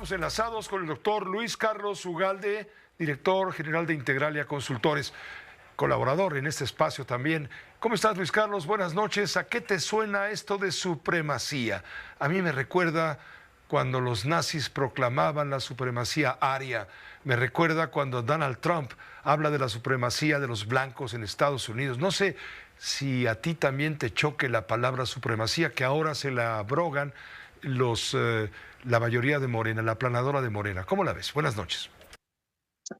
estamos enlazados con el doctor Luis Carlos Ugalde, director general de Integralia Consultores, colaborador en este espacio también. ¿Cómo estás, Luis Carlos? Buenas noches. ¿A qué te suena esto de supremacía? A mí me recuerda cuando los nazis proclamaban la supremacía aria. Me recuerda cuando Donald Trump habla de la supremacía de los blancos en Estados Unidos. No sé si a ti también te choque la palabra supremacía, que ahora se la abrogan la mayoría de Morena, la aplanadora de Morena. ¿Cómo la ves? Buenas noches.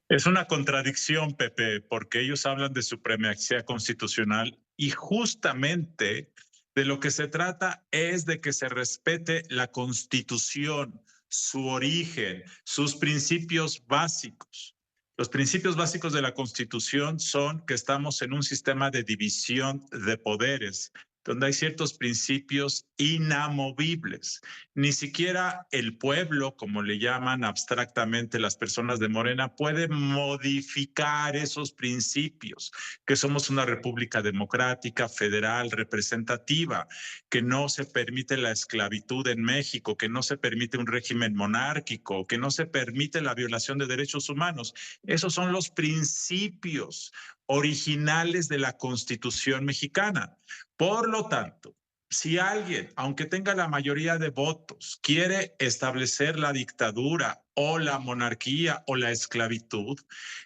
Es una contradicción, Pepe, porque ellos hablan de supremacía constitucional y justamente de lo que se trata es de que se respete la Constitución, su origen, sus principios básicos. Los principios básicos de la Constitución son que estamos en un sistema de división de poderes, donde hay ciertos principios inamovibles. Ni siquiera el pueblo, como le llaman abstractamente las personas de Morena, puede modificar esos principios, que somos una república democrática, federal, representativa, que no se permite la esclavitud en México, que no se permite un régimen monárquico, que no se permite la violación de derechos humanos. Esos son los principios originales de la Constitución mexicana. Por lo tanto, si alguien, aunque tenga la mayoría de votos, quiere establecer la dictadura o la monarquía o la esclavitud,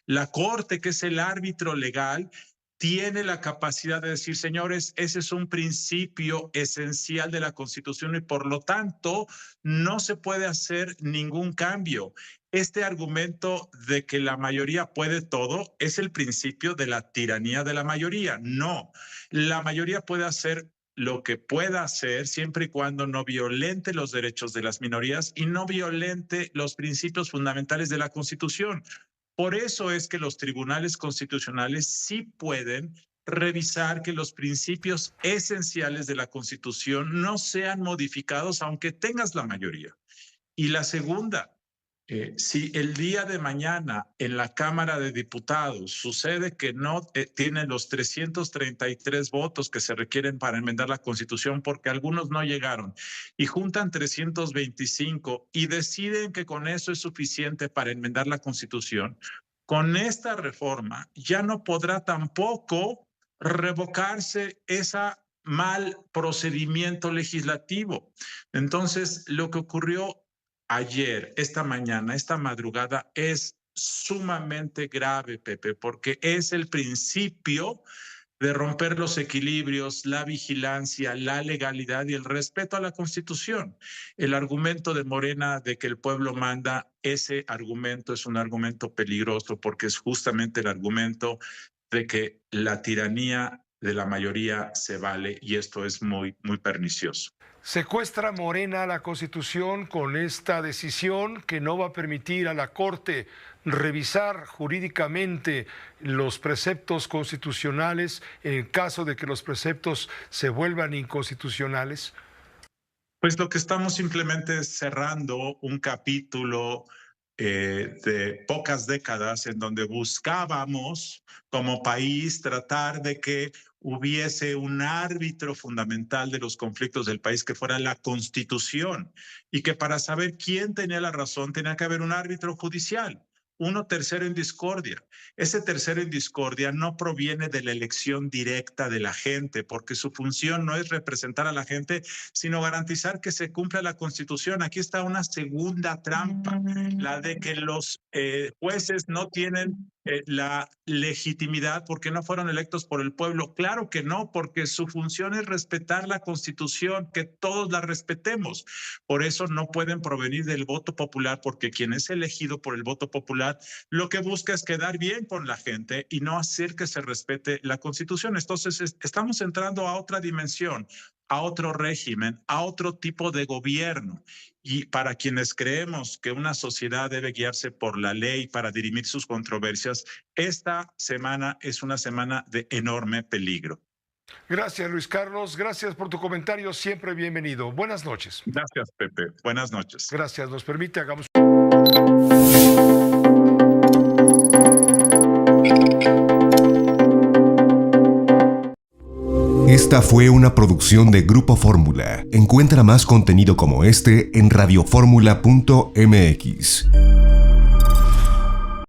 la Corte, que es el árbitro legal, tiene la capacidad de decir, señores, ese es un principio esencial de la Constitución y por lo tanto no se puede hacer ningún cambio. Este argumento de que la mayoría puede todo es el principio de la tiranía de la mayoría. No, la mayoría puede hacer lo que pueda hacer siempre y cuando no violente los derechos de las minorías y no violente los principios fundamentales de la Constitución. Por eso es que los tribunales constitucionales sí pueden revisar que los principios esenciales de la Constitución no sean modificados aunque tengas la mayoría. Y la segunda, si el día de mañana en la Cámara de Diputados sucede que no tienen los 333 votos que se requieren para enmendar la Constitución porque algunos no llegaron y juntan 325 y deciden que con eso es suficiente para enmendar la Constitución, con esta reforma ya no podrá tampoco revocarse esa mal procedimiento legislativo. Entonces, lo que ocurrió ayer, esta mañana, esta madrugada, es sumamente grave, Pepe, porque es el principio de romper los equilibrios, la vigilancia, la legalidad y el respeto a la Constitución. El argumento de Morena de que el pueblo manda, ese argumento es un argumento peligroso porque es justamente el argumento de que la tiranía de la mayoría se vale y esto es muy, muy pernicioso. Secuestra Morena la Constitución con esta decisión que no va a permitir a la Corte revisar jurídicamente los preceptos constitucionales en caso de que los preceptos se vuelvan inconstitucionales. Pues lo que estamos simplemente es cerrando un capítulo de pocas décadas en donde buscábamos como país tratar de que hubiese un árbitro fundamental de los conflictos del país que fuera la Constitución y que para saber quién tenía la razón tenía que haber un árbitro judicial. Uno tercero en discordia. Ese tercero en discordia no proviene de la elección directa de la gente, porque su función no es representar a la gente, sino garantizar que se cumpla la Constitución. Aquí está una segunda trampa, la de que los jueces no tienen la legitimidad porque no fueron electos por el pueblo. Claro que no, porque su función es respetar la Constitución, que todos la respetemos. Por eso no pueden provenir del voto popular, porque quien es elegido por el voto popular lo que busca es quedar bien con la gente y no hacer que se respete la Constitución. Entonces estamos entrando a otra dimensión, a otro régimen, a otro tipo de gobierno. Y para quienes creemos que una sociedad debe guiarse por la ley para dirimir sus controversias, esta semana es una semana de enorme peligro. Gracias, Luis Carlos. Gracias por tu comentario. Siempre bienvenido. Buenas noches. Gracias, Pepe. Buenas noches. Gracias. Nos permite, hagamos... Esta fue una producción de Grupo Fórmula. Encuentra más contenido como este en radioformula.mx.